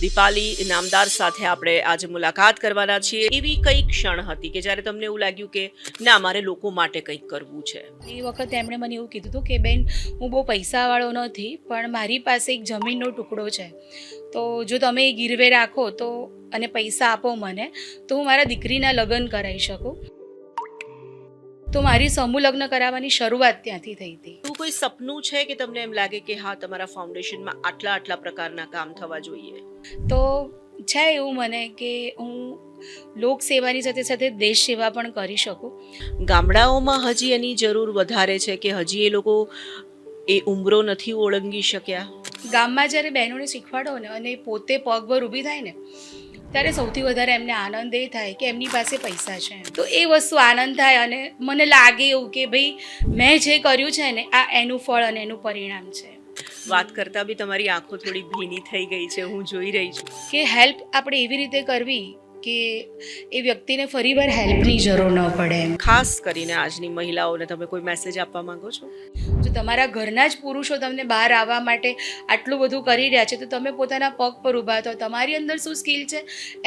દીપાલી ઇનામદાર સાથે આપણે આજે મુલાકાત કરવાના છીએ. એવી કઈ ક્ષણ હતી કે જ્યારે તમને એવું લાગ્યું કે ના મારે લોકો માટે કંઈક કરવું છે? એ વખતે એમણે મને એવું કીધું હતું કે બેન, હું બહુ પૈસાવાળો નથી, પણ મારી પાસે એક જમીનનો ટુકડો છે, તો જો તમે એ ગીરવે રાખો તો અને પૈસા આપો મને, તો હું મારા દીકરીના લગ્ન કરાવી શકું. તો મારી સમૂહ લગ્ન કરાવવાની શરૂઆત ત્યાંથી થઈ હતી. એવું કોઈ સપનું છે કે તમને એમ લાગે કે હા તમારા ફાઉન્ડેશનમાં આટલા પ્રકારના કામ થવા જોઈએ? તો છે એવું મને કે હું લોક સેવાની સાથે સાથે દેશ સેવા પણ કરી શકું. ગામડાઓમાં હજી એની જરૂર વધારે છે કે હજી એ લોકો એ ઉંમરો નથી ઓળંગી શક્યા? ગામમાં જ્યારે બહેનોને શીખવાડો ને અને પોતે પગભર ઊભી થાય ને, ત્યારે સૌથી વધારે એમને આનંદ એ થાય કે એમની પાસે પૈસા છે. તો એ વસ્તુ આનંદ થાય અને મને લાગે એવું કે ભાઈ મેં જે કર્યું છે ને આ એનું ફળ અને એનું પરિણામ છે. વાત કરતા બી તમારી આંખો થોડી ભીની થઈ ગઈ છે, હું જોઈ રહી છું. કે હેલ્પ આપણે એવી રીતે કરવી કે એ વ્યક્તિને ફરીવાર હેલ્પની જરૂર ન પડે. ખાસ કરીને આજની મહિલાઓને તમે કોઈ મેસેજ આપવા માંગો છો? જો તમારા ઘરના જ પુરુષો તમને બહાર આવવા માટે આટલું બધું કરી રહ્યા છે, તો તમે પોતાના પગ પર ઊભા થો. તમારી અંદર શું સ્કિલ છે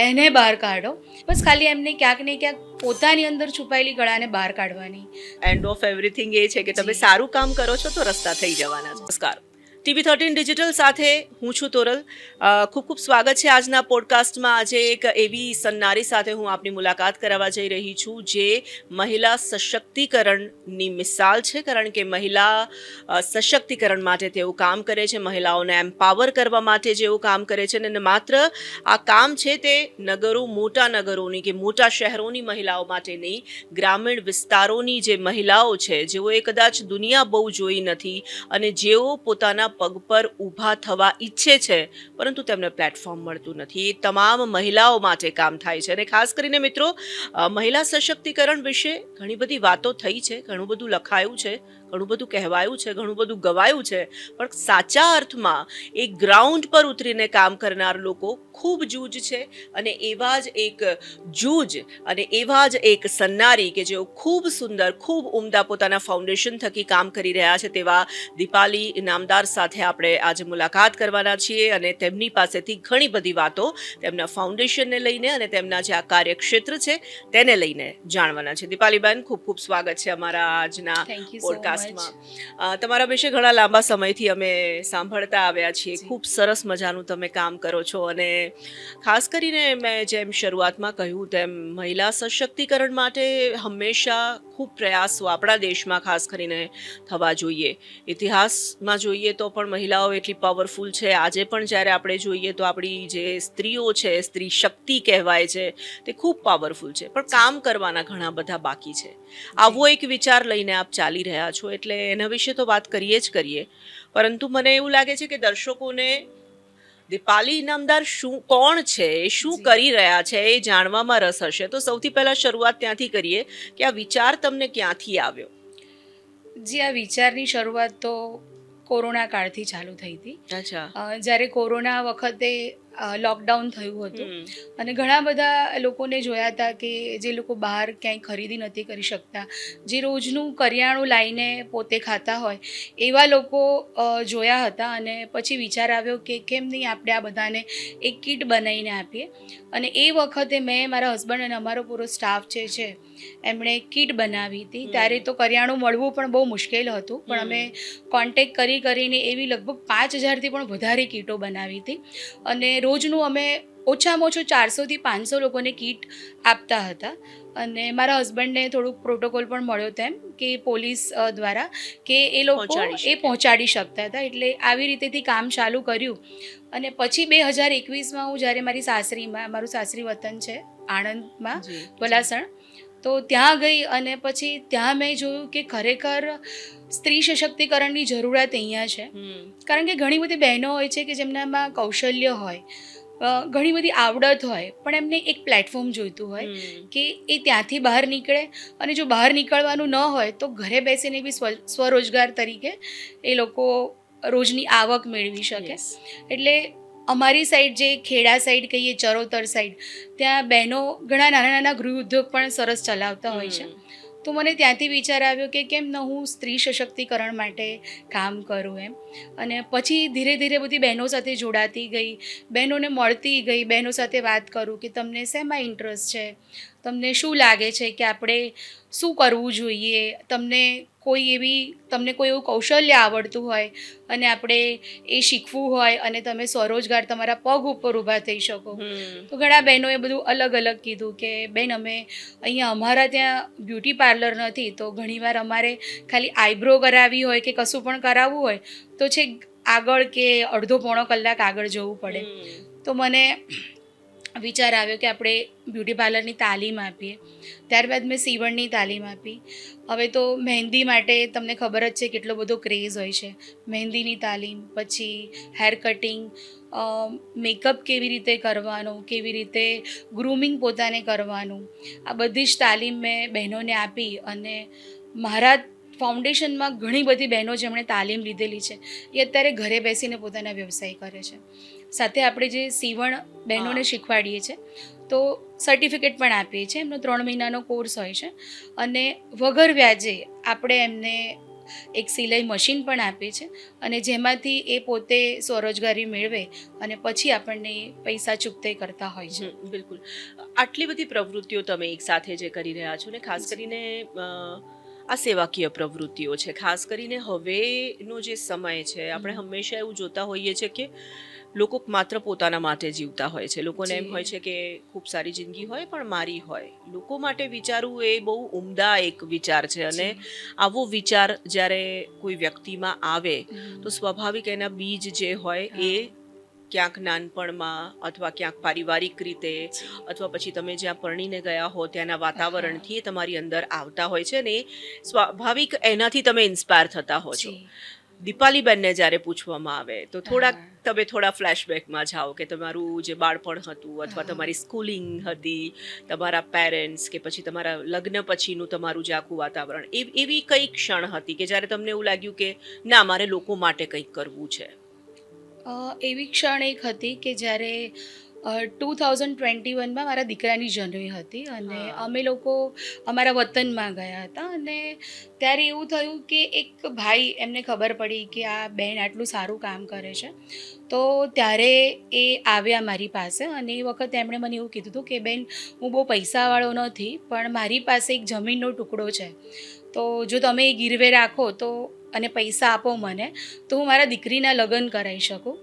એને બહાર કાઢો. બસ ખાલી એમને ક્યાંક ને ક્યાંક પોતાની અંદર છુપાયેલી કળાને બહાર કાઢવાની. એન્ડ ઓફ એવરીથિંગ એ છે કે તમે સારું કામ કરો છો તો રસ્તા થઈ જવાના છે. નમસ્કાર, TV13 ડિજિટલ સાથે હું છું તોરલ. ખૂબ સ્વાગત છે આજના પોડકાસ્ટમાં. આજે એક એવી સન્નારી સાથે હું આપની મુલાકાત કરાવવા જઈ રહી છું જે મહિલા સશક્તિકરણની મિસાલ છે, કારણ કે મહિલા સશક્તિકરણ માટે તેઓ કામ કરે છે, મહિલાઓને એમ્પાવર કરવા માટે જેઓ કામ કરે છે. અને માત્ર આ કામ છે તે મોટા નગરોની કે મોટા શહેરોની મહિલાઓ માટે નહીં, ગ્રામીણ વિસ્તારોની જે મહિલાઓ છે જેઓએ કદાચ દુનિયા બહુ જોઈ નથી અને જેઓ પોતાના પગ પર ઊભા થવા ઈચ્છે છે પરંતુ તેમને પ્લેટફોર્મ મળતું નથી, એ તમામ મહિલાઓ માટે કામ થાય છે. અને ખાસ કરીને મિત્રો, મહિલા સશક્તિકરણ વિશે ઘણી બધી વાતો થઈ છે, ઘણું બધું લખાયું છે, ઘણું બધું કહેવાયું છે, ઘણું બધું ગવાયું છે, પણ સાચા અર્થમાં એ ગ્રાઉન્ડ પર ઉતરીને કામ કરનાર લોકો ખૂબ જૂજ છે. અને એવા જ એક જૂજ અને એવા જ એક સન્નારી કે જેઓ ખૂબ સુંદર, ખૂબ ઉમદા પોતાના ફાઉન્ડેશન થકી કામ કરી રહ્યા છે, તેવા દીપાલી ઇનામદાર સાથે આપણે આજે મુલાકાત કરવાના છીએ અને તેમની પાસેથી ઘણી બધી વાતો તેમના ફાઉન્ડેશનને લઈને અને તેમના જે આ કાર્યક્ષેત્ર છે તેને લઈને જાણવાના છે. દીપાલીબેન, ખૂબ સ્વાગત છે અમારા આજના પોડકાસ્ટમાં. તમારા વિશે ઘણા લાંબા સમયથી અમે સાંભળતા આવ્યા છીએ. ખૂબ સરસ મજાનું તમે કામ કરો છો અને ખાસ કરીને મેં જેમ શરૂઆતમાં કહ્યું તેમ મહિલા સશક્તિકરણ માટે હંમેશા ખૂબ પ્રયાસો આપણા દેશમાં ખાસ કરીને થવા જોઈએ. ઇતિહાસમાં જોઈએ તો પણ મહિલાઓ એટલી પાવરફુલ છે. આજે પણ જ્યારે આપણે જોઈએ તો આપણી જે સ્ત્રીઓ છે, સ્ત્રી શક્તિ કહેવાય છે, તે ખૂબ પાવરફુલ છે, પણ કામ કરવાના ઘણા બધા બાકી છે. આવો એક વિચાર લઈને આપ ચાલી રહ્યા છો એટલે એના વિશે તો વાત કરીએ જ કરીએ, પરંતુ મને એવું લાગે છે કે દર્શકોને દીપાલી ઇનામદાર કોણ છે, શું કરી રહ્યા છે એ જાણવામાં રસ હશે. તો સૌથી પહેલા શરૂઆત ત્યાંથી કરીએ કે આ વિચાર તમને ક્યાંથી આવ્યો? જી, આ વિચારની શરૂઆત તો કોરોના કાળથી ચાલુ થઈ હતી. અચ્છા. જ્યારે કોરોના વખતે લોકડાઉન થયું હતું અને ઘણા બધા લોકોને જોયા હતા કે જે લોકો બહાર ક્યાંય ખરીદી નથી કરી શકતા, જે રોજનું કરિયાણું લાવીને પોતે ખાતા હોય એવા લોકો જોયા હતા. અને પછી વિચાર આવ્યો કે કેમ નહીં આપણે આ બધાને એક કીટ બનાવીને આપીએ. અને એ વખતે મેં, મારા હસબન્ડ અને અમારો પૂરો સ્ટાફ જે છે એમણે કીટ બનાવી હતી. ત્યારે તો કરિયાણું મળવું પણ બહુ મુશ્કેલ હતું, પણ અમે કોન્ટેક્ટ કરીને એવી લગભગ 5000થી પણ વધારે કીટો બનાવી હતી. અને રોજનું અમે ઓછામાં ઓછું 400 થી 500 લોકોને કીટ આપતા હતા. અને મારા હસબન્ડને થોડુંક પ્રોટોકોલ પણ મળ્યો તેમ કે પોલીસ દ્વારા કે એ લોકો એ પહોંચાડી શકતા હતા. એટલે આવી રીતેથી કામ ચાલુ કર્યું. અને પછી 2021માં હું જ્યારે મારી સાસરીમાં, મારું સાસરી વતન છે આણંદમાં, વલાસણ, તો ત્યાં ગઈ અને પછી ત્યાં મેં જોયું કે ખરેખર સ્ત્રી સશક્તિકરણની જરૂરિયાત અહીંયા છે. કારણ કે ઘણી બધી બહેનો હોય છે કે જેમનામાં કૌશલ્ય હોય, ઘણી બધી આવડત હોય, પણ એમને એક પ્લેટફોર્મ જોઈતું હોય કે એ ત્યાંથી બહાર નીકળે. અને જો બહાર નીકળવાનું ન હોય તો ઘરે બેસીને બી સ્વરોજગાર તરીકે એ લોકો રોજની આવક મેળવી શકે. એટલે અમારી સાઈડ, જે ખેડા સાઈડ કહીએ, ચરોતર સાઈડ, ત્યાં બહેનો ઘણા નાના ગૃહ ઉદ્યોગ પણ સરસ ચલાવતા હોય છે. તો મને ત્યાંથી વિચાર આવ્યો કે કેમ ન હું સ્ત્રી સશક્તિકરણ માટે કામ કરું એમ. અને પછી ધીરે ધીરે બધી બહેનો સાથે જોડાતી ગઈ, બહેનોને મળતી ગઈ, બહેનો સાથે વાત કરું કે તમને શેમાં ઇન્ટરેસ્ટ છે, તમને શું લાગે છે કે આપણે શું કરવું જોઈએ, તમને કોઈ એવું કૌશલ્ય આવડતું હોય અને આપણે એ શીખવું હોય અને તમે સ્વરોજગાર તમારા પગ ઉપર ઊભા થઈ શકો. તો ઘણા બહેનોએ બધું અલગ અલગ કીધું કે બેન અમે અહીંયા અમારા ત્યાં બ્યુટી પાર્લર નથી, તો ઘણીવાર અમારે ખાલી આઈબ્રો કરાવવી હોય કે કશું પણ કરાવવું હોય તો છે આગળ કે અડધો પોણો કલાક આગળ જવું પડે. તો મને વિચાર આવ્યો કે આપણે બ્યુટી પાર્લરની તાલીમ આપીએ. ત્યારબાદ મેં સીવણની તાલીમ આપી. હવે તો મહેંદી માટે તમને ખબર જ છે કેટલો બધો ક્રેઝ હોય છે. મહેંદીની તાલીમ, પછી હેર કટિંગ, મેકઅપ કેવી રીતે કરવાનો, કેવી રીતે ગ્રૂમિંગ પોતાને કરવાનું, આ બધી જ તાલીમ મેં બહેનોને આપી. અને મારા ફાઉન્ડેશનમાં ઘણી બધી બહેનો જેમણે તાલીમ લીધેલી છે એ અત્યારે ઘરે બેસીને પોતાના વ્યવસાય કરે છે. સાથે આપણે જે સીવણ બહેનોને શીખવાડીએ છીએ તો સર્ટિફિકેટ પણ આપીએ છીએ. એમનો 3 મહિનાનો કોર્સ હોય છે અને વગર વ્યાજે આપણે એમને એક સિલાઈ મશીન પણ આપીએ છીએ અને જેમાંથી એ પોતે સ્વરોજગારી મેળવે અને પછી આપણને પૈસા ચૂકતે કરતા હોય છે. બિલકુલ. આટલી બધી પ્રવૃત્તિઓ તમે એક સાથે જે કરી રહ્યા છો ને, ખાસ કરીને આ સેવાકીય પ્રવૃત્તિઓ છે, ખાસ કરીને હવેનો જે સમય છે, આપણે હંમેશા એવું જોતા હોઈએ છીએ કે લોકો માત્ર પોતાના માટે જીવતા હોય છે. લોકોને એમ હોય છે કે ખૂબ સારી જિંદગી હોય પણ મારી હોય. લોકો માટે વિચારવું એ બહુ ઉમદા એક વિચાર છે અને આવો વિચાર જ્યારે કોઈ વ્યક્તિમાં આવે તો સ્વાભાવિક એના બીજ જે હોય એ ક્યાંક નાનપણમાં અથવા ક્યાંક પારિવારિક રીતે અથવા પછી તમે જ્યાં પરણીને ગયા હો ત્યાંના વાતાવરણથી એ તમારી અંદર આવતા હોય છે ને સ્વાભાવિક એનાથી તમે ઇન્સ્પાયર થતા હો છો. દીપાલીબેનને જ્યારે પૂછવામાં આવે તો તમે થોડા ફ્લેશબેકમાં જાઓ કે તમારું જે બાળપણ હતું અથવા તમારી સ્કૂલિંગ હતી, તમારા પેરેન્ટ્સ કે પછી તમારા લગ્ન પછીનું તમારું જે આખું વાતાવરણ, એવી કઈ ક્ષણ હતી કે જ્યારે તમને એવું લાગ્યું કે ના મારે લોકો માટે કંઈક કરવું છે? એવી ક્ષણ એક હતી કે જ્યારે 2021માં મારા દીકરાની જન્મ હતી અને અમે લોકો અમારા વતનમાં ગયા હતા. અને ત્યારે એવું થયું કે એક ભાઈ, એમને ખબર પડી કે આ બેન આટલું સારું કામ કરે છે, તો ત્યારે એ આવ્યા મારી પાસે અને એ વખતે એમણે મને એવું કીધું હતું કે બેન હું બહુ પૈસાવાળો નથી પણ મારી પાસે એક જમીનનો ટુકડો છે, તો જો તમે એ ગીરવે રાખો તો અને પૈસા આપો મને તો હું મારા દીકરીના લગ્ન કરાવી શકું.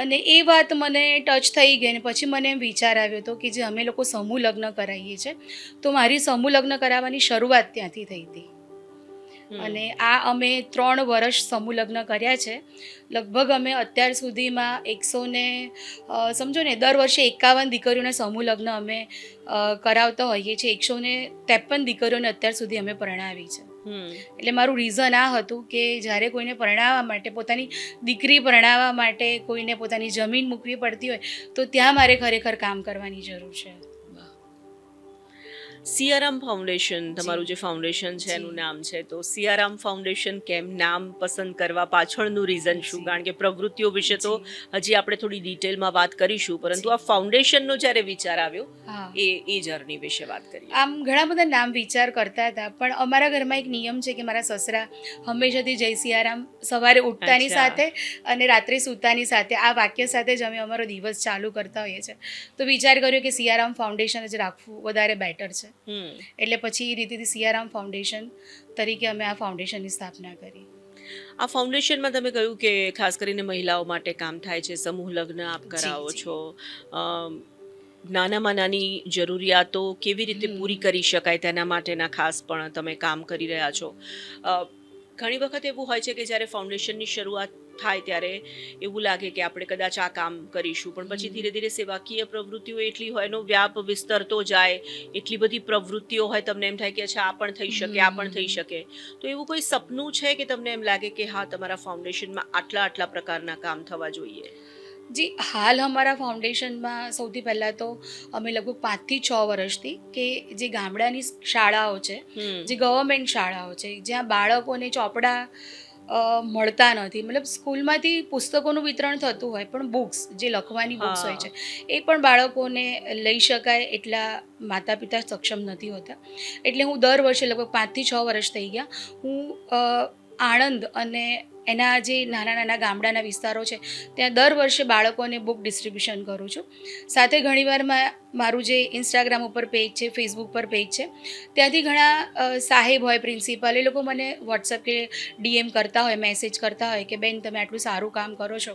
અને એ વાત મને ટચ થઈ ગઈ અને પછી મને એમ વિચાર આવ્યો હતો કે જે અમે લોકો સમૂહ લગ્ન કરાવીએ છીએ તો મારી સમૂહ લગ્ન કરાવવાની શરૂઆત ત્યાંથી થઈ હતી. અને આ અમે 3 વર્ષ સમૂહ લગ્ન કર્યા છે. લગભગ અમે અત્યાર સુધીમાં 100 સમજો ને દર વર્ષે 51 દીકરીઓના સમૂહ લગ્ન અમે કરાવતા હોઈએ છીએ. 153 દીકરીઓને અત્યાર સુધી અમે પરણાવી છે. એટલે મારું રીઝન આ હતું કે જ્યારે કોઈને પરણાવવા માટે, પોતાની દીકરી પરણાવવા માટે કોઈને પોતાની જમીન મૂકવી પડતી હોય તો ત્યાં મારે ખરેખર કામ કરવાની જરૂર છે. સિયારામ ફાઉન્ડેશન તમારું જે ફાઉન્ડેશન છે એનું નામ છે, તો સિયારામ ફાઉન્ડેશન કેમ નામ પસંદ કરવા પાછળનું રીઝન શું? કારણ કે પ્રવૃત્તિઓ વિશે તો હજી આપણે થોડી ડિટેલમાં વાત કરીશું, પરંતુ આ ફાઉન્ડેશનનો જ્યારે વિચાર આવ્યો એ જર્ની વિશે વાત કરીએ. આમ ઘણા બધા નામ વિચાર કરતા હતા પણ અમારા ઘરમાં એક નિયમ છે કે મારા સસરા હંમેશાથી જય સિયારામ સવારે ઉઠતાની સાથે અને રાત્રે સૂતાની સાથે આ વાક્ય સાથે જ અમે અમારો દિવસ ચાલુ કરતા હોઈએ છીએ. તો વિચાર કર્યો કે સિયારામ ફાઉન્ડેશન જ રાખવું વધારે બેટર છે. એટલે પછી એ રીતેથી સિયારામ ફાઉન્ડેશન તરીકે અમે આ ફાઉન્ડેશનની સ્થાપના કરી. આ ફાઉન્ડેશનમાં તમે કહ્યું કે ખાસ કરીને મહિલાઓ માટે કામ થાય છે, સમૂહ લગ્ન આપ કરાવો છો, નાનામાં નાની જરૂરિયાતો કેવી રીતે પૂરી કરી શકાય તેના માટેના ખાસ પણ તમે કામ કરી રહ્યા છો. ઘણી વખત એવું હોય છે કે જ્યારે ફાઉન્ડેશનની શરૂઆત થાય ત્યારે એવું લાગે કે આપણે કદાચ આ કામ કરીશું, પણ પછી ધીરે ધીરે સેવાકીય પ્રવૃત્તિઓ એટલી હોય, એનો વ્યાપ વિસ્તરતો જાય, એટલી બધી પ્રવૃત્તિઓ હોય, તમને એમ થાય કે અચ્છા આ પણ થઈ શકે, આ પણ થઈ શકે. તો એવું કોઈ સપનું છે કે તમને એમ લાગે કે હા તમારા ફાઉન્ડેશનમાં આટલા પ્રકારના કામ થવા જોઈએ? જી, હાલ અમારા ફાઉન્ડેશનમાં સૌથી પહેલાં તો અમે લગભગ 5 થી 6 વર્ષથી કે જે ગામડાની શાળાઓ છે, જે ગવર્મેન્ટ શાળાઓ છે, જ્યાં બાળકોને ચોપડા મળતા નથી. મતલબ સ્કૂલમાંથી પુસ્તકોનું વિતરણ થતું હોય પણ બુક્સ જે લખવાની બુક્સ હોય છે એ પણ બાળકોને લઈ શકાય એટલા માતા પિતા સક્ષમ નથી હોતા. એટલે હું દર વર્ષે લગભગ 5 થી 6 વર્ષ થઈ ગયા હું આણંદ અને એના જે નાના નાના ગામડાના વિસ્તારો છે ત્યાં દર વર્ષે બાળકોને બુક ડિસ્ટ્રીબ્યુશન કરું છું. સાથે ઘણીવાર મારું જે ઇન્સ્ટાગ્રામ ઉપર પેજ છે, ફેસબુક પર પેજ છે, ત્યાંથી ઘણા સાહેબ હોય, પ્રિન્સિપાલ, એ લોકો મને વોટ્સઅપ કે DM કરતા હોય, મેસેજ કરતા હોય કે બેન તમે આટલું સારું કામ કરો છો.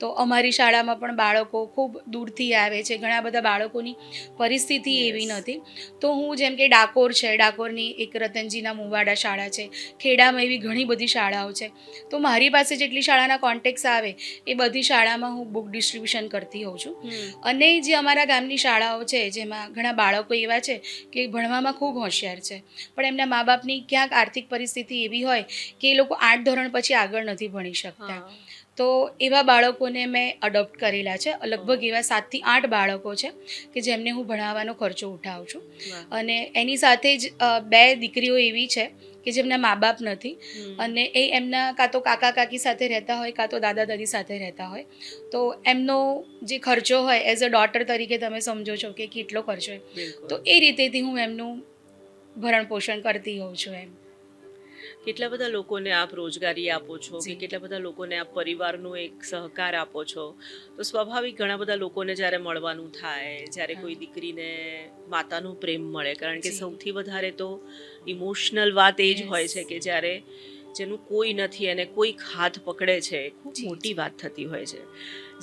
તો અમારી શાળામાં પણ બાળકો ખૂબ દૂરથી આવે છે. ઘણા બધા બાળકોની પરિસ્થિતિ એવી નથી. તો હું જેમ કે ડાકોર છે, ડાકોરની એક રતનજીના મુવાડા શાળા છે, ખેડામાં એવી ઘણી બધી શાળાઓ છે. તો મારી પાસે જેટલી શાળાના કોન્ટેક્ટ્સ આવે એ બધી શાળામાં હું બુક ડિસ્ટ્રીબ્યુશન કરતી હોઉં છું. અને જે અમારા ગામની શાળાઓ છે જેમાં ઘણા બાળકો એવા છે કે ભણવામાં ખૂબ હોશિયાર છે પણ એમના મા બાપની ક્યાંક આર્થિક પરિસ્થિતિ એવી હોય કે એ લોકો 8 ધોરણ પછી આગળ નથી ભણી શકતા. તો એવા બાળકોને મેં અડોપ્ટ કરેલા છે. લગભગ એવા 7 થી 8 બાળકો છે કે જેમને હું ભણાવવાનો ખર્ચો ઉઠાવું છું. અને એની સાથે જ 2 દીકરીઓ એવી છે કે જેમના મા બાપ નથી અને એ એમના કાં તો કાકા કાકી સાથે રહેતા હોય કાં તો દાદા દાદી સાથે રહેતા હોય. તો એમનો જે ખર્ચો હોય એઝ અ ડોટર તરીકે તમે સમજો છો કે કેટલો ખર્ચો હોય. તો એ રીતેથી હું એમનું ભરણ પોષણ કરતી હોઉં છું. એમ કેટલા બધા લોકોને આપ રોજગારી આપો છો કે કેટલા બધા લોકોને આપ પરિવારનો એક સહકાર આપો છો. તો સ્વાભાવિક ઘણા બધા લોકોને જ્યારે મળવાનું થાય, જ્યારે કોઈ દીકરીને માતાનો પ્રેમ મળે, કારણ કે સૌથી વધારે તો ઇમોશનલ વાત એ જ હોય છે કે જ્યારે જેનું કોઈ નથી અને કોઈક હાથ પકડે છે, ખૂબ મોટી વાત થતી હોય છે.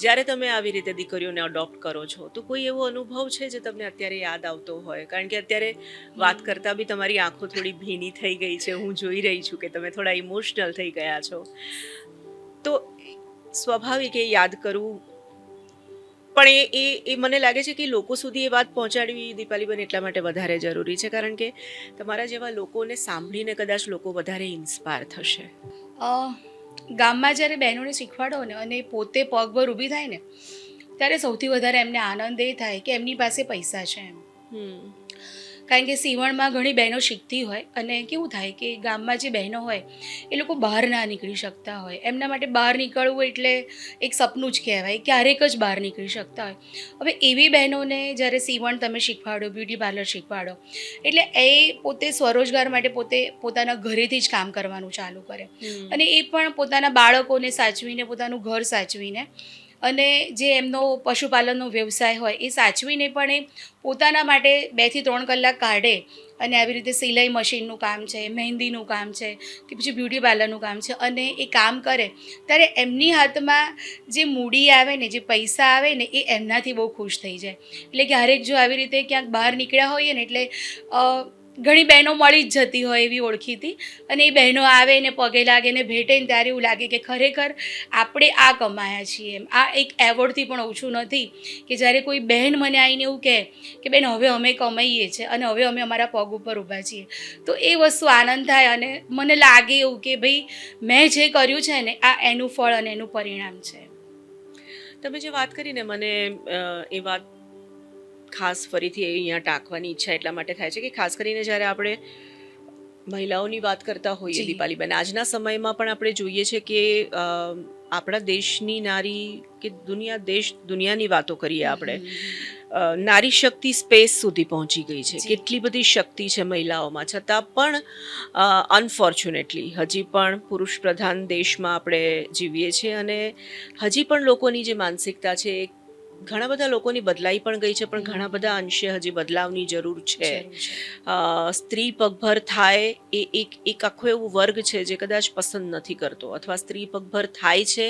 જ્યારે તમે આવી રીતે દીકરીઓને અડોપ્ટ કરો છો તો કોઈ એવો અનુભવ છે જે તમને અત્યારે યાદ આવતો હોય? કારણ કે અત્યારે વાત કરતાં બી તમારી આંખો થોડી ભીની થઈ ગઈ છે, હું જોઈ રહી છું કે તમે થોડા ઇમોશનલ થઈ ગયા છો. તો સ્વાભાવિક એ યાદ કરવું, પણ એ મને લાગે છે કે લોકો સુધી એ વાત પહોંચાડવી દીપાલીબેન એટલા માટે વધારે જરૂરી છે કારણ કે તમારા જેવા લોકોને સાંભળીને કદાચ લોકો વધારે ઇન્સ્પાયર થશે. ગામમાં જ્યારે બહેનોને શીખવાડો ને અને પોતે પગભર ઊભી થાય ને ત્યારે સૌથી વધારે એમને આનંદ એ થાય કે એમની પાસે પૈસા છે એમ. કારણ કે સીવણમાં ઘણી બહેનો શીખતી હોય અને કેવું થાય કે ગામમાં જે બહેનો હોય એ લોકો બહાર ના નીકળી શકતા હોય. એમના માટે બહાર નીકળવું એટલે એક સપનું જ કહેવાય, ક્યારેક જ બહાર નીકળી શકતા હોય. હવે એવી બહેનોને જ્યારે સીવણ તમે શીખવાડો, બ્યુટી પાર્લર શીખવાડો એટલે એ પોતે સ્વરોજગાર માટે પોતે પોતાના ઘરેથી જ કામ કરવાનું ચાલુ કરે અને એ પણ પોતાના બાળકોને સાચવીને, પોતાનું ઘર સાચવીને અને જે એમનો પશુપાલનનો વ્યવસાય હોય એ સાચવીને પણ એ પોતાના માટે 2 થી 3 કલાક કાઢે અને આવી રીતે સિલાઈ મશીનનું કામ છે, મહેંદીનું કામ છે કે પછી બ્યુટી પાર્લરનું કામ છે અને એ કામ કરે ત્યારે એમની હાથમાં જે મૂડી આવે ને, જે પૈસા આવે ને એ એમનાથી બહુ ખુશ થઈ જાય. એટલે ક્યારેક જો આવી રીતે ક્યાંક બહાર નીકળ્યા હોઈએ ને એટલે ઘણી બહેનો મળી જ જતી હોય એવી ઓળખીતી અને એ બહેનો આવે ને પગે લાગે ને ભેટે ને ત્યારે એવું લાગે કે ખરેખર આપણે આ કમાયા છીએ એમ. આ એક એવોર્ડથી પણ ઓછું નથી કે જ્યારે કોઈ બહેન મને આવીને એવું કહે કે બેન હવે અમે કમાઈએ છીએ અને હવે અમે અમારા પગ ઉપર ઊભા છીએ. તો એ વસ્તુ આનંદ થાય અને મને લાગે એવું કે ભાઈ મેં જે કર્યું છે ને આ એનું ફળ અને એનું પરિણામ છે. તમે જે વાત કરીને મને એ વાત ખાસ ફરીથી અહીંયા ટાંકવાની ઈચ્છા એટલા માટે થાય છે કે ખાસ કરીને જ્યારે આપણે મહિલાઓની વાત કરતા હોઈએ દીપાલીબેન, આજના સમયમાં પણ આપણે જોઈએ છે કે આપણા દેશની નારી કે દુનિયાની વાતો કરીએ આપણે, નારી શક્તિ સ્પેસ સુધી પહોંચી ગઈ છે. કેટલી બધી શક્તિ છે મહિલાઓમાં, છતાં પણ અનફોર્ચ્યુનેટલી હજી પણ પુરુષ પ્રધાન દેશમાં આપણે જીવીએ છીએ અને હજી પણ લોકોની જે માનસિકતા છે ઘણા બધા લોકોની બદલાઈ પણ ગઈ છે પણ ઘણા બધા અંશે હજી બદલાવની જરૂર છે. સ્ત્રી પગભર થાય એ એક આખો એવું વર્ગ છે જે કદાચ પસંદ નથી કરતો, અથવા સ્ત્રી પગભર થાય છે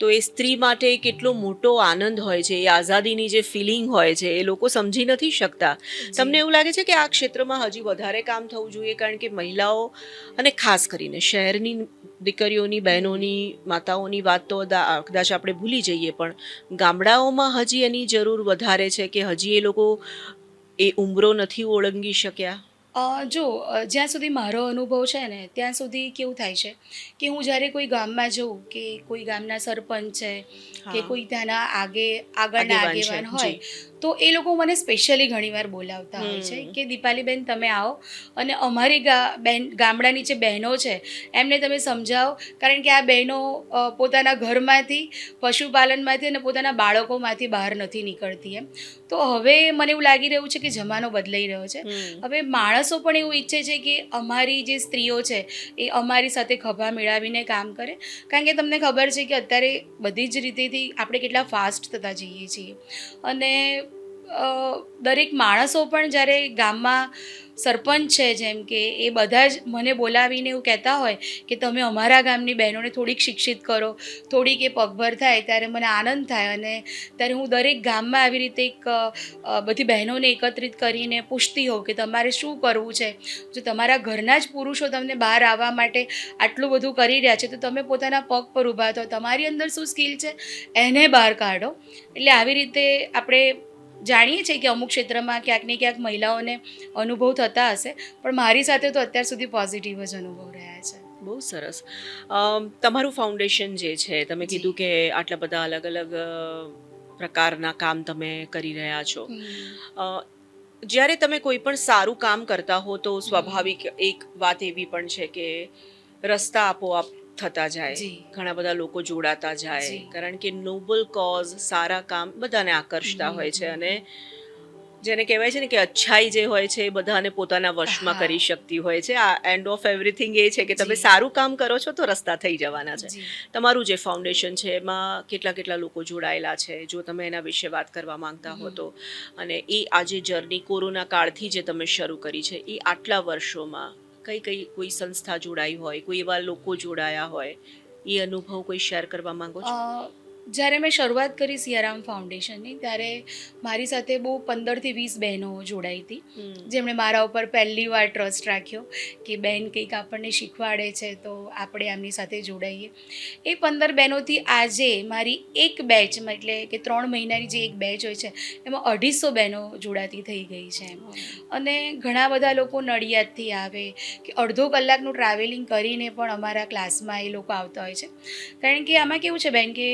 તો એ સ્ત્રી માટે કેટલો મોટો આનંદ હોય છે, એ આઝાદીની જે ફિલિંગ હોય છે એ લોકો સમજી નથી શકતા. તમને એવું લાગે છે કે આ ક્ષેત્રમાં હજી વધારે કામ થવું જોઈએ? કારણ કે મહિલાઓ અને ખાસ કરીને શહેરની દીકરીઓની, બહેનોની, માતાઓની વાત તો કદાચ આપણે ભૂલી જઈએ પણ ગામડાઓમાં હજી એની જરૂર વધારે છે કે હજી એ લોકો એ ઉંબરો નથી ઓળંગી શક્યા. જ્યાં સુધી મારો અનુભવ છે ને ત્યાં સુધી કેવું થાય છે કે હું જ્યારે કોઈ ગામમાં જઉં કે કોઈ ગામના સરપંચ છે કે હા. કોઈ ત્યાંના આગળના આગેવાન છે, આગેવાન હોય જી. તો એ લોકો મને સ્પેશિયલી ઘણીવાર બોલાવતા હોય છે કે દીપાલીબેન તમે આવો અને અમારી ગામડાની જે બહેનો છે એમને તમે સમજાવો, કારણ કે આ બહેનો પોતાના ઘરમાંથી, પશુપાલનમાંથી અને પોતાના બાળકોમાંથી બહાર નથી નીકળતી એમ. તો હવે મને એવું લાગી રહ્યું છે કે જમાનો બદલાઈ રહ્યો છે. હવે માણસો પણ એવું ઈચ્છે છે કે અમારી જે સ્ત્રીઓ છે એ અમારી સાથે ખભા મેળાવીને કામ કરે, કારણ કે તમને ખબર છે કે અત્યારે બધી જ રીતેથી આપણે કેટલા ફાસ્ટ થતા જઈએ છીએ અને દરેક માણસો પણ જ્યારે ગામમાં સરપંચ છે જેમ કે એ બધા જ મને બોલાવીને એવું કહેતા હોય કે તમે અમારા ગામની બહેનોને થોડીક શિક્ષિત કરો, થોડીક એ પગભર થાય, ત્યારે મને આનંદ થાય અને ત્યારે હું દરેક ગામમાં આવી રીતે એક બધી બહેનોને એકત્રિત કરીને પૂછતી હોઉં કે તમારે શું કરવું છે. જો તમારા ઘરના જ પુરુષો તમને બહાર આવવા માટે આટલું બધું કરી રહ્યા છે તો તમે પોતાના પગ પર ઊભા થો, તમારી અંદર શું સ્કિલ છે એને બહાર કાઢો. એટલે આવી રીતે આપણે જાણીએ છીએ કે અમુક ક્ષેત્રમાં ક્યાંક ને ક્યાંક મહિલાઓને અનુભવ થતા હશે, પણ મારી સાથે તો અત્યાર સુધી પોઝિટિવ જ અનુભવ રહ્યા છે. બહુ સરસ. તમારું ફાઉન્ડેશન જે છે, તમે કીધું કે આટલા બધા અલગ અલગ પ્રકારના કામ તમે કરી રહ્યા છો. અ, જ્યારે તમે કોઈ પણ સારું કામ કરતા હો તો સ્વાભાવિક એક વાત એવી પણ છે કે રસ્તા આપોઆપ થતા જાય, જી. ઘણા બધા લોકો જોડાતા જાય, જી. કારણ કે નોબલ કોઝ, સારા કામ બધાને આકર્ષતા હોય છે અને જેને કહેવાય છે ને કે અચ્છાઈ જે હોય છે એ બધાને પોતાના વશમાં હા. કરી શકતી હોય છે. આ એન્ડ ઓફ એવરીથિંગ એ છે કે તમે જી. સારું કામ કરો છો તો રસ્તા થઈ જવાના છે. જી. તમારું જે ફાઉન્ડેશન છે એમાં કેટલા કેટલા લોકો જોડાયેલા છે, જો તમે એના વિશે વાત કરવા માંગતા હો તો, અને એ આજે જર્ની કોરોના કાળથી જે તમે શરૂ કરી છે એ આટલા વર્ષોમાં કઈ કઈ કોઈ સંસ્થા જોડાઈ હોય, કોઈ એવા લોકો જોડાયા હોય, એ અનુભવ કોઈ શેર કરવા માંગો છો? જ્યારે મેં શરૂઆત કરી સિયારામ ફાઉન્ડેશનની ત્યારે મારી સાથે બહુ 15થી 20 બહેનો જોડાઈ હતી, જેમણે મારા ઉપર પહેલી વાર ટ્રસ્ટ રાખ્યો કે બહેન કંઈક આપણને શીખવાડે છે તો આપણે આમની સાથે જોડાઈએ. એ 15 બહેનોથી આજે મારી એક બેચમાં, એટલે કે 3 મહિનાની જે એક બેચ હોય છે એમાં 250 બહેનો જોડાતી થઈ ગઈ છે એમ. અને ઘણા બધા લોકો નડિયાદથી આવે કે અડધો કલાકનું ટ્રાવેલિંગ કરીને પણ અમારા ક્લાસમાં એ લોકો આવતા હોય છે, કારણ કે આમાં કેવું છે બેન કે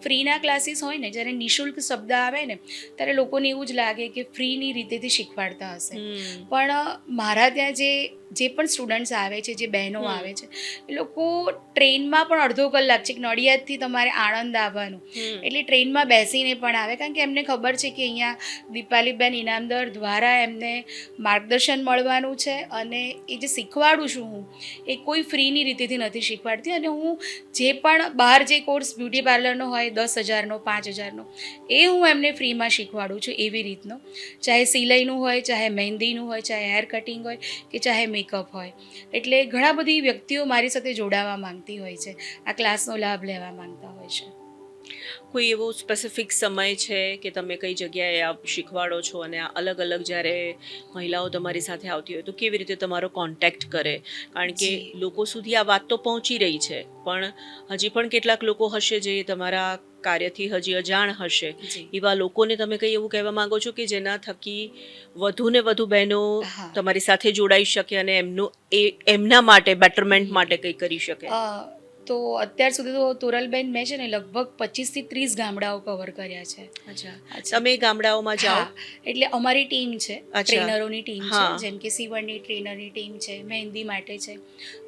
ફ્રીના ક્લાસીસ હોય ને, જ્યારે નિઃશુલ્ક શબ્દ આવે ને ત્યારે લોકોને એવું જ લાગે કે ફ્રીની રીતેથી શીખવાડતા હશે, પણ મારા ત્યાં જે પણ સ્ટુડન્ટ્સ આવે છે, જે બહેનો આવે છે, એ લોકો ટ્રેનમાં પણ અડધો કલાક છે, નડિયાદથી તમારે આણંદ આવવાનું, એટલે ટ્રેનમાં બેસીને પણ આવે, કારણ કે એમને ખબર છે કે અહીંયા દીપાલીબેન ઇનામદાર દ્વારા એમને માર્ગદર્શન મળવાનું છે અને એ જે શીખવાડું છું હું એ કોઈ ફ્રીની રીતેથી નથી શીખવાડતી. અને હું જે પણ બહાર જે કોર્સ બ્યુટી પાર્લરનો હોય 10,000નો, 5,000નો, એ હું એમને ફ્રીમાં શીખવાડું છું એવી રીતનો, ચાહે સિલાઈનું હોય, ચાહે મહેંદીનું હોય, ચાહે હેર કટિંગ હોય કે ચાહે મેકઅપ હોય. એટલે ઘણા બધી વ્યક્તિઓ મારી સાથે જોડાવા માંગતી હોય છે, આ ક્લાસનો લાભ લેવા માંગતા હોય છે. કોઈ એવો સ્પેસિફિક સમય છે કે તમે કઈ જગ્યાએ આપ શીખવાડો છો અને આ અલગ અલગ જ્યારે મહિલાઓ તમારી સાથે આવતી હોય તો કેવી રીતે તમારો કોન્ટેક્ટ કરે? કારણ કે જી. લોકો સુધી આ વાત તો પહોંચી રહી છે, પણ હજી પણ કેટલાક લોકો હશે જે તમારા કાર્યથી હજી અજાણ હશે. જી. એવા લોકોને તમે કંઈ એવું કહેવા માંગો છો કે જેના થકી વધુ ને વધુ બહેનો હા. તમારી સાથે જોડાઈ શકે અને એમના માટે બેટરમેન્ટ માટે કંઈ કરી શકે? તો અત્યાર સુધી તો તોરલબેન મેં છે ને લગભગ 25થી 30 ગામડાઓ કવર કર્યા છે. અચ્છા, અચ્છા. તમે ગામડાઓમાં જાઓ? હા, એટલે અમારી ટીમ છે, અચ્છા. ટ્રેનરોની ટીમ છે, હા. જેમ કે સીવણની ટ્રેનરની ટીમ છે, મહેંદી માટે છે,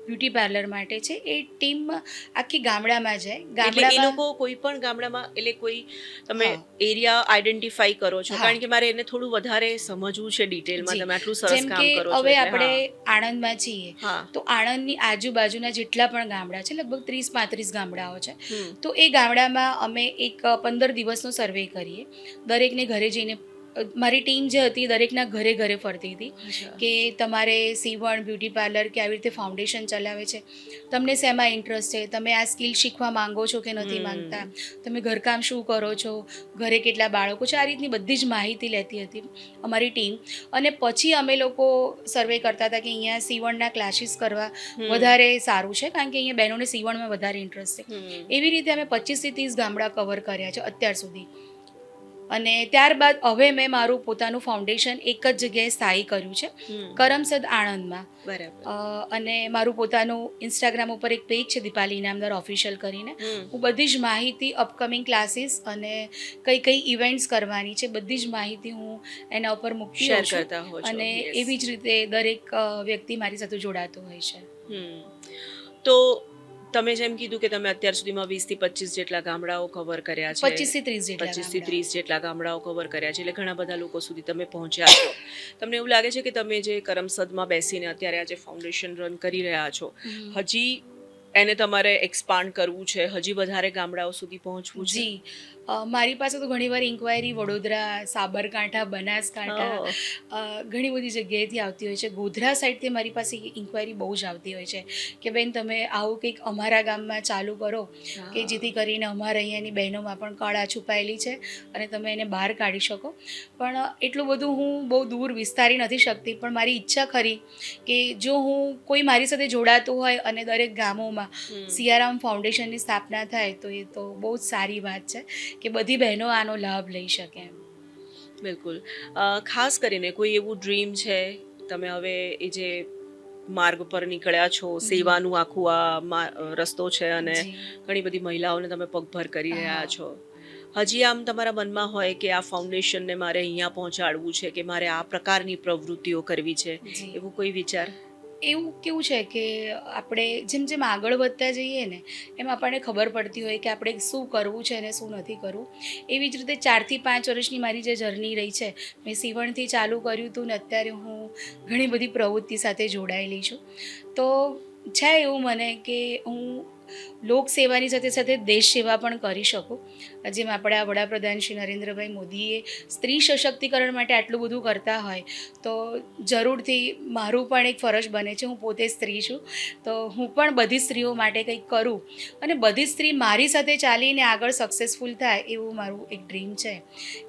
બ્યુટી પાર્લર માટે છે. એ ટીમ આખી ગામડામાં જાય. એટલે એ લોકો કોઈ પણ ગામડામાં, એટલે કોઈ તમે હા. એરિયા આઈડેન્ટિફાઈ કરો છો? હા. કારણ કે મારે એને થોડું વધારે સમજવું છે ડિટેલમાં. જી. તમે આટલું સરસ જેમ કામ કે કરો છો હવે એટલે આપણે હા. આણંદમાં છીએ હા. તો આણંદની આજુબાજુના જેટલા પણ ગામડા છે, લગભગ 30-35 ગામડાઓ છે, હમ. તો એ ગામડામાં અમે એક 15 દિવસનો સર્વે કરીએ. દરેકને ઘરે જઈને મારી ટીમ જે હતી દરેકના ઘરે ઘરે ફરતી હતી અચ્છા. કે તમારે સીવણ, બ્યુટી પાર્લર કે આવી રીતે ફાઉન્ડેશન ચલાવે છે, તમને શેમાં ઇન્ટરેસ્ટ છે, તમે આ સ્કિલ શીખવા માંગો છો કે નથી માંગતા, તમે ઘરકામ શું કરો છો, ઘરે કેટલા બાળકો છે, આ રીતની બધી જ માહિતી લેતી હતી અમારી ટીમ. અને પછી અમે લોકો સર્વે કરતા હતા કે અહીંયા સીવણના ક્લાસીસ કરવા વધારે સારું છે, કારણ કે અહીંયા બહેનોને સીવણમાં વધારે ઇન્ટરેસ્ટ છે. એવી રીતે અમે 25થી 30 ગામડા કવર કર્યા છે અત્યાર સુધી. અને ત્યારબાદ હવે મેં મારું પોતાનું ફાઉન્ડેશન એક જ જગ્યાએ સ્થાયી કર્યું છે, કરમસદ આણંદમાં. બરાબર. અને મારું પોતાનું ઇન્સ્ટાગ્રામ ઉપર એક પેજ છે દીપાલી ઇનામદાર ઓફિશિયલ કરીને. હું બધી જ માહિતી, અપકમિંગ ક્લાસીસ અને કઈ કઈ ઇવેન્ટ્સ કરવાની છે બધી જ માહિતી હું એના ઉપર મૂકતી શેર હોઉં છું. કરતા હો છો. અને Yes. એવી જ રીતે દરેક વ્યક્તિ મારી સાથે જોડાતો હોય છે. તો તમે જેમ કીધું કે તમે અત્યાર સુધીમાં 20 થી 25 જેટલા ગામડાઓ કવર કર્યા છે, 25 થી 30 જેટલા 25 થી ગામડાઓ. 30 જેટલા ગામડાઓ કવર કર્યા છે, એટલે ઘણા બધા લોકો સુધી તમે પહોંચ્યા છો. તમને એવું લાગે છે કે તમે જે કરમસદમાં બેસીને અત્યારે આ જે ફાઉન્ડેશન રન કરી રહ્યા છો, હજી એને તમારે એક્સપાન્ડ કરવું છે, હજી વધારે ગામડાઓ સુધી પહોંચવું છે? જી, મારી પાસે તો ઘણીવાર ઇન્ક્વાયરી વડોદરા, સાબરકાંઠા, બનાસકાંઠા, ઘણી બધી જગ્યાએથી આવતી હોય છે. ગોધરા સાઈડથી મારી પાસે ઇન્ક્વાયરી બહુ જ આવતી હોય છે કે બેન તમે આવું કંઈક અમારા ગામમાં ચાલુ કરો કે જેથી કરીને અમારા અહીંયાની બહેનોમાં પણ કળા છુપાયેલી છે અને તમે એને બહાર કાઢી શકો. પણ એટલું બધું હું બહુ દૂર વિસ્તારી નથી શકતી, પણ મારી ઈચ્છા ખરી કે જો હું કોઈ મારી સાથે જોડાતું હોય અને દરેક ગામોમાં સિયારામ ફાઉન્ડેશનની સ્થાપના થાય તો એ તો બહુ જ સારી વાત છે કે બધી બહેનો આનો લાભ લઈ શકે એમ. બિલકુલ. ખાસ કરીને કોઈ એવું ડ્રીમ છે, તમે હવે એ જે માર્ગ પર નીકળ્યા છો, સેવાનું આખું રસ્તો છે અને જી. ઘણી બધી મહિલાઓને તમે પગભર કરી રહ્યા હા. છો, હજી આમ તમારા મનમાં હોય કે આ ફાઉન્ડેશનને મારે અહીંયા પહોંચાડવું છે કે મારે આ પ્રકારની પ્રવૃત્તિઓ કરવી છે, જી. એવું કોઈ વિચાર? એવું કેવું છે કે આપણે જેમ જેમ આગળ વધતા જઈએ ને એમ આપણને ખબર પડતી હોય કે આપણે શું કરવું છે અને શું નથી કરવું. એવી જ રીતે 4 થી 5 વર્ષની મારી જે જર્ની રહી છે, મેં સીવણથી ચાલુ કર્યું હતું ને અત્યારે હું ઘણી બધી પ્રવૃત્તિ સાથે જોડાયેલી છું. તો છે એવું મને કે હું લોકસેવાની સાથે સાથે દેશ સેવા પણ કરી શકું. જેમ આપણા વડાપ્રધાન શ્રી નરેન્દ્રભાઈ મોદીએ સ્ત્રી સશક્તિકરણ માટે આટલું બધું કરતા હોય તો જરૂરથી મારું પણ એક ફરજ બને છે. હું પોતે સ્ત્રી છું તો હું પણ બધી સ્ત્રીઓ માટે કંઈક કરું અને બધી સ્ત્રી મારી સાથે ચાલીને આગળ સક્સેસફુલ થાય એવું મારું એક ડ્રીમ છે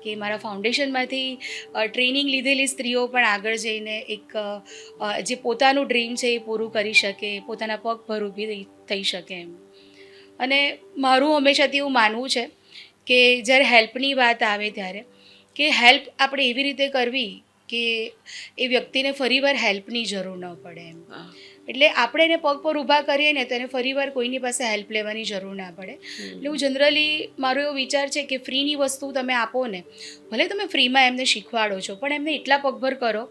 કે મારા ફાઉન્ડેશનમાંથી ટ્રેનિંગ લીધેલી સ્ત્રીઓ પણ આગળ જઈને એક જે પોતાનું ડ્રીમ છે એ પૂરું કરી શકે, પોતાના પગ પર ઊભી થઈ શકે એમ. અને મારું હંમેશાથી એવું માનવું છે કે જ્યારે હેલ્પની વાત આવે ત્યારે કે હેલ્પ આપણે એવી રીતે કરવી કે એ વ્યક્તિને ફરીવાર હેલ્પની જરૂર ન પડે એમ. એટલે આપણે એને પગ પર ઊભા કરીએ ને તો એને ફરીવાર કોઈની પાસે હેલ્પ લેવાની જરૂર ના પડે. એટલે હું જનરલી મારો એવો વિચાર છે કે ફ્રીની વસ્તુ તમે આપો ને, ભલે તમે ફ્રીમાં એમને શીખવાડો છો પણ એમને એટલા પગભર કરો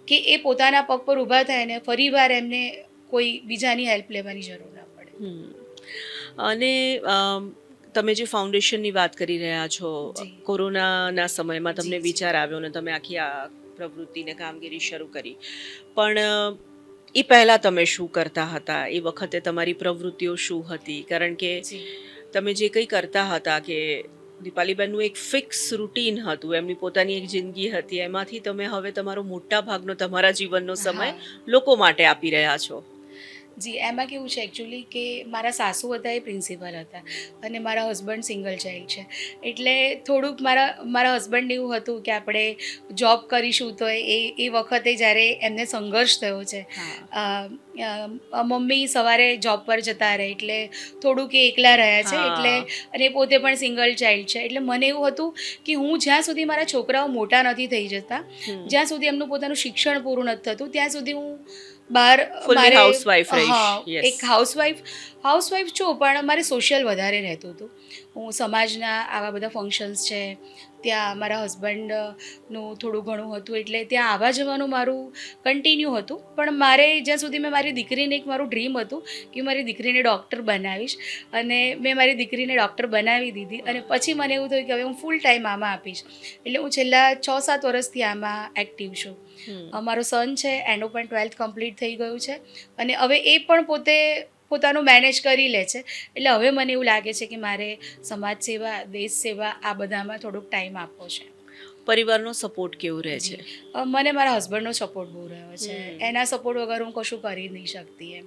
કે એ પોતાના પગ પર ઊભા થાય ને ફરીવાર એમને કોઈ બીજાની હેલ્પ લેવાની જરૂર ના પડે. અને તમે જે ફાઉન્ડેશનની વાત કરી રહ્યા છો, જી. કોરોનાના સમયમાં તમને જી. વિચાર આવ્યો ને તમે આખી આ પ્રવૃત્તિને કામગીરી શરૂ કરી, પણ એ પહેલા તમે શું કરતા હતા? એ વખતે તમારી પ્રવૃત્તિઓ શું હતી? કારણ કે જી. તમે જે કંઈ કરતા હતા કે દીપાલીબેનનું એક ફિક્સ રૂટીન હતું, એમની પોતાની એક જિંદગી હતી, એમાંથી તમે હવે તમારો મોટા ભાગનો તમારા જીવનનો સમય હા. લોકો માટે આપી રહ્યા છો. જી, એમાં કેવું છે એકચ્યુઅલી કે મારા સાસુ હતા એ પ્રિન્સિપલ હતા અને મારા હસબન્ડ સિંગલ ચાઇલ્ડ છે. એટલે થોડુંક મારા હસબન્ડને એવું હતું કે આપણે જોબ કરીશું તો એ વખતે જ્યારે એમને સંઘર્ષ થયો છે, મમ્મી સવારે જોબ પર જતા રહે એટલે થોડુંક એ એકલા રહ્યા છે. એટલે અને પોતે પણ સિંગલ ચાઇલ્ડ છે. એટલે મને એવું હતું કે હું જ્યાં સુધી મારા છોકરાઓ મોટા નથી થઈ જતા, જ્યાં સુધી એમનું પોતાનું શિક્ષણ પૂરું નથી થતું, ત્યાં સુધી હું બહાર Fully housewife રહીશ. હા, Yes. એક હાઉસવાઈફ છું પણ મારે સોશિયલ વધારે રહેતું હતું. હું સમાજના આવા બધા ફંક્શન્સ છે ત્યાં મારા હસબન્ડનું થોડું ઘણું હતું એટલે ત્યાં આવવા જવાનું મારું કન્ટિન્યુ હતું. પણ મારે જ્યાં સુધી મેં મારી દીકરીને એક મારું ડ્રીમ હતું કે મારી દીકરીને ડૉક્ટર બનાવીશ અને મેં મારી દીકરીને ડૉક્ટર બનાવી દીધી અને પછી મને એવું થયું કે હવે હું ફૂલ ટાઈમ આમાં આપીશ. એટલે હું છેલ્લા 6-7 વર્ષથી આમાં એક્ટિવ છું. મારો સન છે એનું પણ 12th કમ્પ્લીટ થઈ ગયું છે અને હવે એ પણ પોતાનું મેનેજ કરી લે છે. એટલે હવે મને એવું લાગે છે કે મારે સમાજ સેવા, દેશ સેવા આ બધામાં થોડોક ટાઈમ આપવો છે. પરિવારનો સપોર્ટ કેવો રહે છે? મને મારા હસબન્ડનો સપોર્ટ બહુ રહ્યો છે. એના સપોર્ટ વગર હું કશું કરી નહીં શકતી એમ.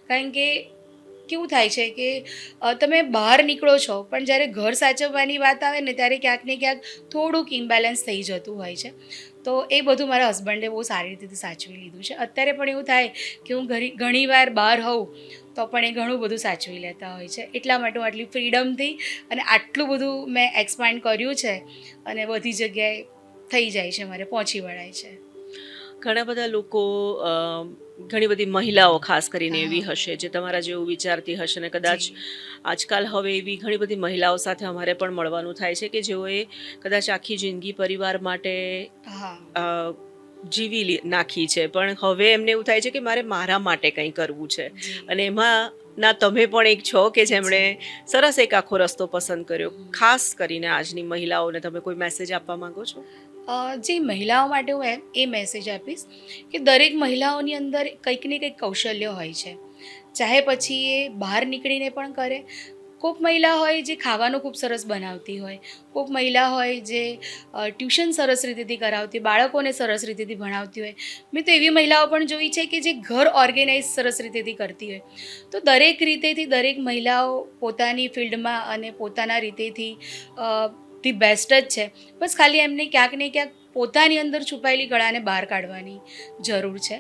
કારણ કે કેવું થાય છે કે તમે બહાર નીકળો છો પણ જ્યારે ઘર સાચવવાની વાત આવે ને ત્યારે ક્યાંક ને ક્યાંક થોડુંક ઇમ્બેલેન્સ થઈ જતું હોય છે. તો એ બધું મારા હસબન્ડે બહુ સારી રીતે સાચવી લીધું છે. અત્યારે પણ એવું થાય કે હું ઘણીવાર બહાર હોઉં તો પણ એ ઘણું બધું સાચવી લેતા હોય છે. એટલા માટે હું આટલી ફ્રીડમથી અને આટલું બધું મેં એક્સપાન્ડ કર્યું છે અને બધી જગ્યાએ થઈ જાય છે, મારે પહોંચી વળાય છે. ઘણા બધા લોકો ઘણી બધી મહિલાઓ ખાસ કરીને એવી હા. હશે જે તમારા જેવું વિચારતી હશે ને કદાચ જી. આજકાલ હવે એવી ઘણી બધી મહિલાઓ સાથે અમારે પણ મળવાનું થાય છે કે જેઓએ કદાચ આખી જિંદગી પરિવાર માટે હા. અ, નાખી છે, પણ હવે એમને એવું થાય છે કે મારે મારા માટે કંઈ કરવું છે. જી. અને એમાં ના તમે પણ એક છો કે જેમણે સરસ એક આખો રસ્તો પસંદ કર્યો. ખાસ કરીને આજની મહિલાઓને તમે કોઈ મેસેજ આપવા માંગો છો? જે મહિલાઓ માટે હું એ મેસેજ આપીશ કે દરેક મહિલાઓની અંદર કંઈક ને કંઈક કૌશલ્ય હોય છે, ચાહે પછી એ બહાર નીકળીને પણ કરે. કોઈક મહિલા હોય જે ખાવાનું ખૂબ સરસ બનાવતી હોય, કોઈક મહિલા હોય જે ટ્યુશન સરસ રીતેથી કરાવતી, બાળકોને સરસ રીતેથી ભણાવતી હોય. મેં તો એવી મહિલાઓ પણ જોઈ છે કે જે ઘર ઓર્ગેનાઇઝ સરસ રીતેથી કરતી હોય. તો દરેક રીતેથી દરેક મહિલાઓ પોતાની ફિલ્ડમાં અને પોતાના રીતેથી ધી બેસ્ટ જ છે. બસ ખાલી એમને ક્યાંક ને ક્યાંક પોતાની અંદર છુપાયેલી કળાને બહાર કાઢવાની જરૂર છે.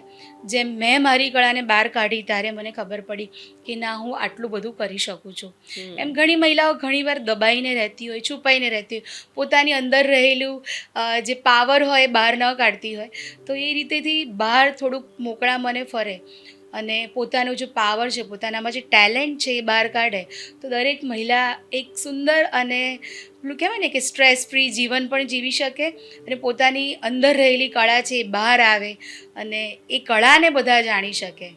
જેમ મેં મારી કળાને બહાર કાઢી ત્યારે મને ખબર પડી કે ના, હું આટલું બધું કરી શકું છું. એમ ઘણી મહિલાઓ ઘણીવાર દબાઈને રહેતી હોય, છુપાઈને રહેતી હોય, પોતાની અંદર રહેલું જે પાવર હોય બહાર ન કાઢતી હોય. તો એ રીતેથી બહાર થોડુંક મોકળા મને ફરે અને પોતાનું જે પાવર છે, પોતાનામાં જે ટેલેન્ટ છે એ બહાર કાઢે તો દરેક મહિલા એક સુંદર અને પેલું કહેવાય ને કે સ્ટ્રેસ ફ્રી જીવન પણ જીવી શકે અને પોતાની અંદર રહેલી કળા છે એ બહાર આવે અને એ કળાને બધા જાણી શકે.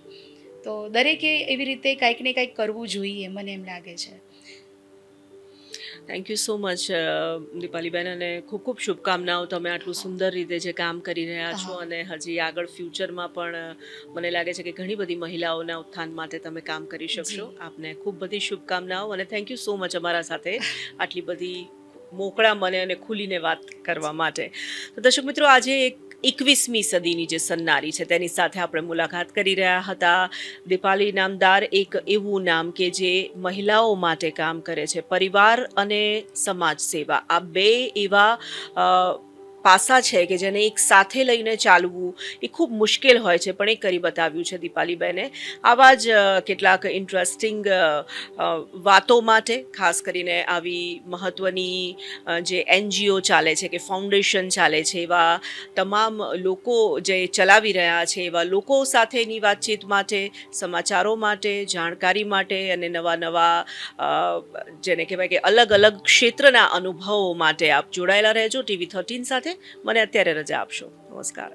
તો દરેકે એવી રીતે કંઈક ને કંઈક કરવું જોઈએ, મને એમ લાગે છે. થેન્ક યુ સો મચ દીપાલીબેન, અને ખૂબ ખૂબ શુભકામનાઓ. તમે આટલું સુંદર રીતે જે કામ કરી રહ્યા છો હા. અને હજી આગળ ફ્યુચરમાં પણ મને લાગે છે કે ઘણી બધી મહિલાઓના ઉત્થાન માટે તમે કામ કરી શકશો. જી. આપને ખૂબ બધી શુભકામનાઓ અને થેન્ક યુ સો મચ અમારા સાથે આટલી બધી મોકળા મને અને ખુલીને વાત કરવા માટે. તો દર્શક મિત્રો, આજે એક 21મી સદીની જે સન્નારી છે તેની સાથે આપણે મુલાકાત કરી રહ્યા હતા. દીપાલી નામદાર એક એવું નામ કે જે મહિલાઓ માટે કામ કરે છે. પરિવાર અને સમાજ સેવા આ બે એવા પાસા છે કે જેને એક સાથે લઈને ચાલવું એ ખૂબ મુશ્કેલ હોય છે, પણ એ કરી બતાવ્યું છે દીપાલીબેને. આવા જ કેટલાક ઇન્ટરેસ્ટિંગ વાતો માટે, ખાસ કરીને આવી મહત્ત્વની જે NGO ચાલે છે કે ફાઉન્ડેશન ચાલે છે, એવા તમામ લોકો જે ચલાવી રહ્યા છે એવા લોકો સાથેની વાતચીત માટે, સમાચારો માટે, જાણકારી માટે અને નવા જેને કહેવાય કે અલગ અલગ ક્ષેત્રના અનુભવો માટે આપ જોડાયેલા રહેજો TV13 સાથે. મને અત્યારે રજા આપશો. નમસ્કાર.